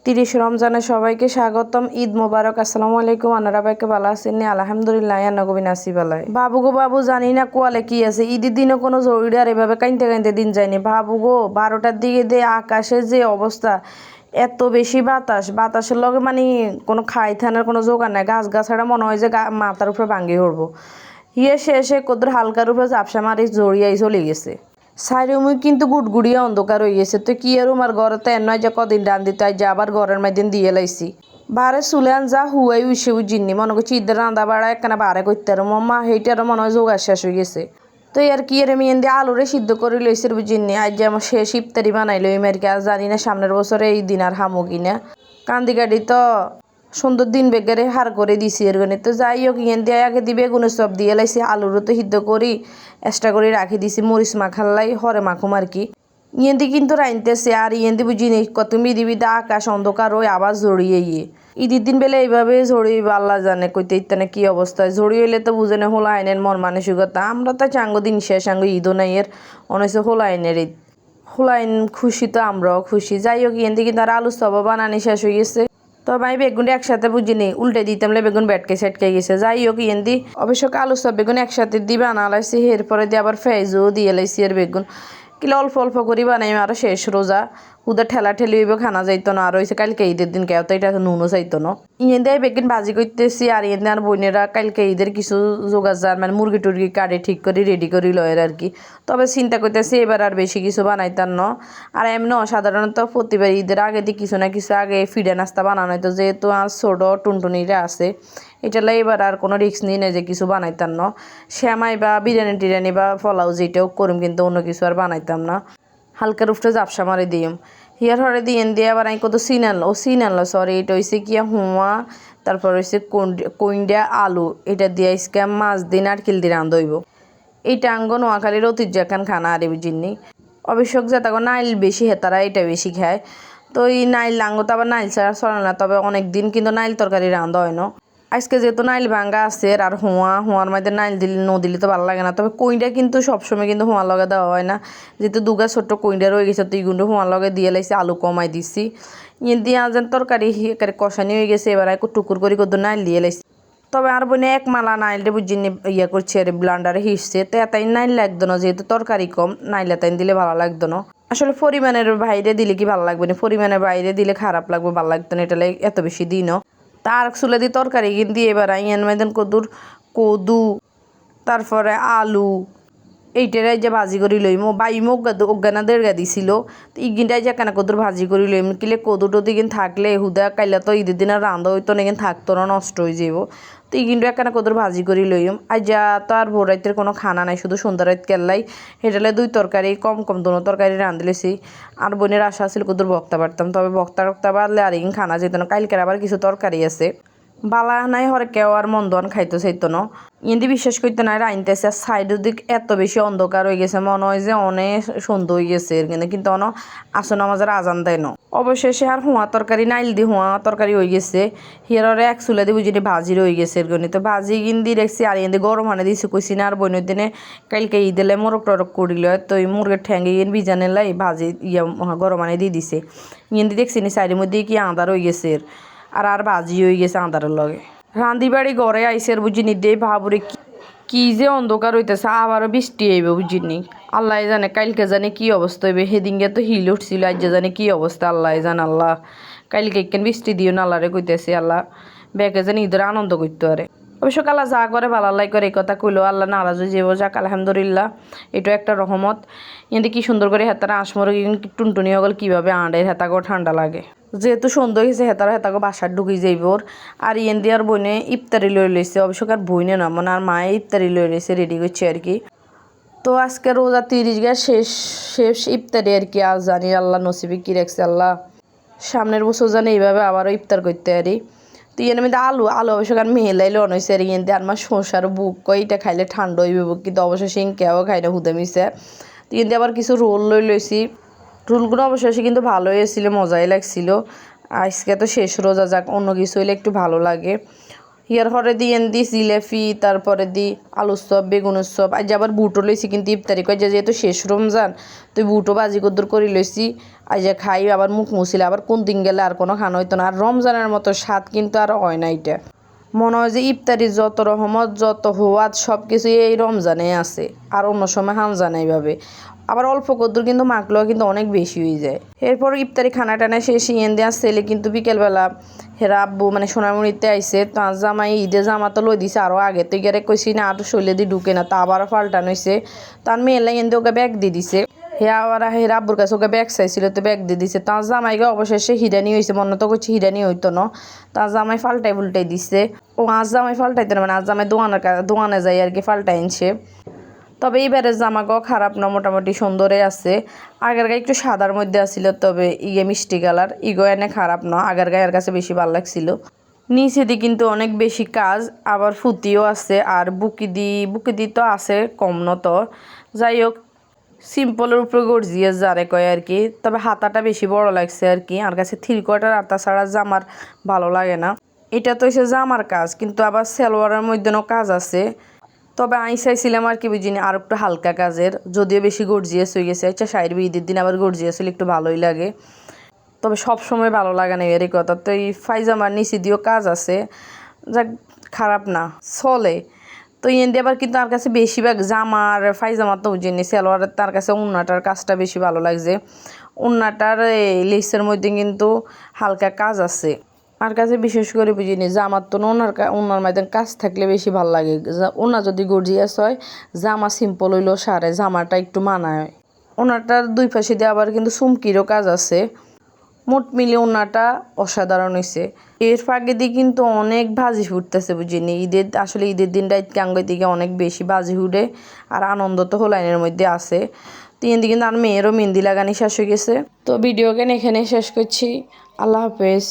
30 রমজানে সবাইকে স্বাগতম। ঈদ মোবারক। আসসালামু আলাইকুম। আনারা ভাইকে ভালো আছেন? আলহামদুলিল্লাহ নগবিন আসি বালাই। বাবু গো বাবু, জানি না কোয়ালে কি আছে, ঈদের দিনও কোনো জরুরি আর এভাবে কাইনতে কাইনতে দিন যায়নি। বাবু গো, 12টার দিকে দিয়ে আকাশের যে অবস্থা, এত বেশি বাতাসের লগে মানে কোনো খাই থানার কোনো জোগান নাই। গাছাড়া মনে হয় যে মাথার উপরে ভাঙ্গি উঠবো। শেষে কদ্দুর হালকার উপরে ঝাপসা মারি জড়িয়াই চলে গেছে। চারিমুখ কিন্তু গুড়গুড়িয়া অন্ধকার হয়ে গেছে। তো কি আর আমার ঘরতে এর নয় যে কদিন ডান দিতে যে আবার ঘরের মাঝদিন দিয়ে লাইছি। বারে চুলেন যা হুয়াই উইসে উজিনি মনে করছি ঈদের রান্না বাড়া একখানা বারে করতে আর মা সেইটারও মনে হয় জোগাড় শেষ হয়ে গেছে। তো আর কি আর মেয়েন দিয়ে আলুরে সিদ্ধ করে লইছে বুঝিনি। আজ যে আমার শেষ ইফতারি বানাই লই আর কি। আর জানি না সামনের বছরে এই দিন আর হামো কিনা। কান্দি কাটি তো সুন্দর দিন বেগারে হার করে দিছি এর গণে। তো যাই হোক ইয়েন দিয়ে আগে দিবে বেগুনের সব দিয়ে লাইছি, আলুরও তো সিদ্ধ করি এক্সট্রা করে রাখি দিছি, মরিচ মাখাল্লাই হরে মাখুম আর কি। ইয়েন্দি কিন্তু রাইনতেছে আর ইয়েন্দি বুঝিনি কত মিদি আকাশ অন্ধকার ওই আবার জড়িয়ে ঈদের দিন বেলা এইভাবে জড়িয়ে আল্লাহ জানে কইতে ইত্যানে কি অবস্থায় জড়িয়ে হইলে তো বুঝে না হোলা আইনের মন মানসিকতা। আমরা তো চাঙ্গ দিন শেষ আঙ্গ ঈদও নাই এর অনেক হোলা আইনের ঈদ। হোলা আইন খুশি তো আমরাও খুশি। যাই হোক ইয়েন্দি কিন্তু আর আলু সব বানানি শেষ হয়ে গেছে। তো আমি বেগুনটা একসাথে বুঝিনি উল্টে দিতাম বেগুন বেটকে সেটকে গেছে। যাই হোক ইয়েন্দি অবশ্য আলু সব বেগুন একসাথে দিয়ে বানা লাইছি, এরপরে দিয়ে আবার ফেজও দিয়ে লাইছি আর বেগুন কিলো অল্প অল্প করে বানাই আরও শেষ রোজা উদের ঠেলা ঠেলি হইব খানা যাইতো না। আর হয়েছে কালকে ঈদের দিন কেউ তো এটা নুনও চাইতো না। ইয়েন দিয়ে বেগুন ভাজি করতেছি আর ইয়েন আর বোনেরা কালকে ঈদের কিছু যোগাযার মানে মুরগি টুরগি কাটে ঠিক করে রেডি করে লয়ের আর কি। তবে চিন্তা করতেছি এবার আর বেশি কিছু বানাইতাম না। আর এমন সাধারণত প্রতিবার ঈদের আগে দিয়ে কিছু না কিছু আগে ফিডে নাস্তা বানানো হইতো, যেহেতু আর ছোটো টুনটুনিরা আছে এটালে এবার আর কোনো রিস্ক নিয়ে নেই যে কিছু বানাইতাম না। শ্যামাই বা বিরিয়ানি টিরিয়ানি বা পোলাও যেটাও করিম কিন্তু অন্য কিছু আর বানাইতাম না। হালকার উপরে ঝাপসা মারি দিম হিয়ার হরে দিয়ে আবার আমি কত সিনানলো সরি এটা হয়েছে কি হুয়া, তারপর হয়েছে কইন্ডা আলু এটা দিয়ে আজকে মাছ দিন আর কিল দিন রান্ধইব। এইটা আঙ্গ নোয়াখালীর ঐতিহ্য এখান খানা আর বুঝিনি। অবশ্যক যে তখন নাইল বেশি হেতারা এটা বেশি খায়। তো এই নাইল আঙ্গ তো আবার নাইল ছাড়া চলে না। তবে অনেক দিন কিন্তু নাইল তরকারি রান্ধা হয় না। আজকে যেহেতু নাইল ভাঙ্গা আছে আর হোয়ার মধ্যে নাইল দিলে তো ভালো লাগে না। তবে কইন্ডা কিন্তু সবসময় কিন্তু হোয়ার লগে দেওয়া হয় না, যেহেতু দুগা ছোট্ট কইন্ডা রয়ে গেছে তো এইগুলো হোয়ার লগে দিয়ে লাইছে, আলু কমাই দিছি। দিয়ে আজেন তরকারি কষানি হয়ে গেছে। এবার একটু টুকুর করে কত নাইল দিয়ে লাইছি। তবে আর বোনে এক মালা নাইলটা বুঝিনি করছে আর ব্লান্ডারে হিসছে তো এতাই নাইল লাগতো না, যেহেতু তরকারি কম নাইল এতাই দিলে ভালো লাগতো না। আসলে পরিমাণের বাইরে দিলে কি ভালো লাগবে না, পরিমাণের বাইরে দিলে খারাপ লাগবে, ভালো লাগতো না। এটা এত বেশি দিনও তার চুলে দিয়ে তরকারি কিন্তু এবার আইন মাইদান কদু তারপরে আলু এইটারাই যে ভাজি করি লইম বাইমো অজ্ঞানা দেড়গা দিছিল। তো ইগিনটাই যে কেনা কদুর ভাজি করি লইম কিলে কদু টদু কিন থাকলে হুদা কাইলা তো ঈদের দিন আর রান্ধা হইতো না, থাকতো না, নষ্ট হয়ে যাব। তো ইগিনটা একখানা কদুর ভাজি করি লইম। আর যা তো আর ভোর রাইতের কোনো খানা নাই, শুধু সন্ধ্যা রাত কেল্লাই হেটালে 2 তরকারি কম দোনো তরকারি রাঁধলেছি। আর বোনের আশা ছিল কদুর বক্তা পারতাম, তবে বক্তা বাড়লে আর ইন খানা যেত না। কালকের আবার কিছু তরকারি আছে বালা নাই হরে কেউ আর মন্দন খাইতে চাইতো না। ইন্দি বিশ্বাস করতে নাই রাইনতেছে আর সাইডের দিক এত বেশি অন্ধকার হয়ে গেছে মনে হয় যে অনেক সন্ধ্যা হয়ে গেছে কিন্তু অন আসন আমাদের আজান দেয় না। অবশেষে আর হুয়া তরকারি নাইল দি হুয়া তরকারি হয়ে গেছে। হিয়ারে এক চুলা দিয়ে বুঝিনি ভাজি রয়ে গেছে তো ভাজি দি দেখছি আর ইন্দি গরম হানে দিছি কইছি না। আর বইনের দিনে কালকে দিলে মোরগ টরক করিল তো ওই মুরগের ঠ্যাঙ্গে বিজানে লাই ভাজি গরম হানে দিয়ে দিছে। ইন্দি দেখছি নি সাইডের মধ্যে কি আদার হয়ে গেছে আর ভাজি হয়ে গেছে আদারের লগে। রান্দি বাড়ি ঘরে আইসে আর বুঝিনি দে ভাবরে কি যে অন্ধকার হইতেছে, আবারও বৃষ্টি আইবে বুঝিনি। আল্লাহ জানে কালকে জানে কি অবস্থা হইবে। সেদিনকে তো হিল উঠছিল, আজ জানে কি অবস্থা আল্লাহ জানে। আল্লাহ কালকে কেন বৃষ্টি দিও না আল্লাহরে কইতেছে। আল্লাহ বেকে জানি ঈদের আনন্দ করতে পারে। অবশ্য আল্লাহ যা করে ভালো করে এই কথা কইলো আল্লাহ নারাজ হয়ে যাবো। যাক আলহামদুলিল্লাহ, এটা একটা রহমত। কিন্তু কি সুন্দর করে হেতারা আসমরে টুনটুনি হগল কীভাবে আঁড়ের হেতাকেও ঠান্ডা লাগে। যেহেতু সন্ধ্যা হয়েছে হেতাকে বাসার ঢুকি যাইবর। আর আর বইনে ইফতারি লই লইছে। অবশ্য আর বইনে না মানে আর মায়ে ইফতারি লই লইছে রেডি করছে আর কি। তো আজকে রোজা 30 গা শেষ ইফতারি আর কি। আজ জানি আল্লাহ নসিবে কি রাখছে আল্লাহ, সামনের বছর জানি এইভাবে আবারও ইফতার করতে পারি। তো এর মধ্যে আলু অবশ্য আর মেহেলাইলে অনইছে আর আর আমার শসার বুক এটা খাইলে ঠান্ডা হইবে বুক, কিন্তু অবশ্যই সিং কেউ খাই না হুদে মিশে। তো আবার কিছু রোল লইছি। রোলগুলো অবশ্যই কিন্তু ভালোই এসেছিল, মজাই লাগছিল। আজকে তো শেষ রোজা, যাক অন্য কিছু হইলে একটু ভালো লাগে। হিয়ার হরে দিয়ে জিলেপি, তারপরে আলুর চপ, বেগুনের চপ। আজ আবার বুটও লইছি কিন্তু ইফতারি কয় যেহেতু শেষ রমজান তো বুটও বাজি কদ্দুর করে লইছি। আই যে খাই আবার মুখ মুছিলে আবার কোন দিন গেলে আর কোনো খানো হইতো না। আর রমজানের মতো স্বাদ কিন্তু আর হয় না। এটা মনে হয় যে ইফতারির যত রহমত যত হওয়াত সব কিছুই এই রমজানে আছে, আর অন্য সময় হামজান এইভাবে আবার অল্প কদ্দুর কিন্তু মাখলেও কিন্তু অনেক বেশি হয়ে যায়। এরপর ইফতারি খানা টানা শেষে ইয়েন দেওয়ার ছেলে কিন্তু বিকেলবেলা হেরা আব্বু মানে সোনামুড়িতে আইসে, তার জামাই ঈদে জামা তো লই দিছে আরও আগে, তো গেলে কইছি না আর শৈলে দিয়ে ঢুকে না, তা আবারও পাল্টানো হয়েছে। তার মেয়েলা এনে ওকে ব্যাগ দিয়ে দিছে। আবার হেরা আব্বুর কাছে ওকে ব্যাগ চাইছিল, তো ব্যাগ দিয়ে দিছে। তার জামাইকে অবশেষে হিরানি হয়েছে, মনে তো করছি হিরানি হইতো না, তার জামাই পাল্টাই উল্টাই দিছে। ও আজ জামাই পাল্টাইতে না, মানে আজ জামাই দোকানে যাই আর কি পাল্টাই আনছে। তবে এইবারের জামাগাও খারাপ না, মোটামুটি সুন্দরে আছে। আগের গায়ে একটু সাদার মধ্যে আসছিল, তবে মিষ্টি কালার ইগো এনে খারাপ না, আগের গায়ের কাছে বেশি ভালো লাগছিল। নিচে দিয়ে কিন্তু অনেক বেশি কাজ, আবার ফুতিও আছে, আর বুকি দি তো আছে কম ন তো। যাই হোক সিম্পলের উপরে গর্জিয়াস যারে কয় আর কি। তবে হাতাটা বেশি বড় লাগছে আর কি, আর কাছে 3/4 হাতা ছাড়া জামার ভালো লাগে না। এটা তো এসে জামার কাজ, কিন্তু আবার সালোয়ারের মধ্যেও কাজ আছে। তবে আমি চাইছিলাম আর কি বুঝিনি আর একটু হালকা কাজের, যদিও বেশি গর্জিয়াস হয়ে গেছে। আচ্ছা শাড়ির ঈদের দিন আবার গর্জিয়াস হলে একটু ভালোই লাগে, তবে সব সময় ভালো লাগে না এরই কথা। তো এই ফাইজামার নিচে দিয়েও কাজ আছে, যাক খারাপ না, চলে। তো এন দিয়ে আবার কিন্তু তার কাছে বেশিরভাগ জামার ফাইজামা তো বুঝিনি, সালোয়ারের তার কাছে উন্নাটার কাজটা বেশি ভালো লাগছে। উন্নাটার এই লেসের মধ্যে কিন্তু হালকা কাজ আছে। আর কাছে বিশেষ করে বুঝিনি জামার তো ওনার মাঝে কাজ থাকলে বেশি ভালো লাগে। ওনা যদি গর্জিয়াস হয়, জামা সিম্পল হইলেও সারে, জামাটা একটু মানায়। ওনাটার দুই পাশে দিয়ে আবার কিন্তু চুমকিরও কাজ আছে। মোট মিলিয়ে ওনাটা অসাধারণ হয়েছে। এর ফাঁকে দিয়ে কিন্তু অনেক ভাজি ফুটতেছে বুঝিনি। আসলে ঈদের দিনটা ঈদকাঙ্গের দিকে অনেক বেশি ভাজি ফুটে, আর আনন্দ তো লাইনের মধ্যে আছে। দিকে কিন্তু আর মেয়েরও মেহেন্দি লাগানি শেষ হয়ে গেছে। তো ভিডিওকে এখানে শেষ করছি। আল্লাহ হাফেজ।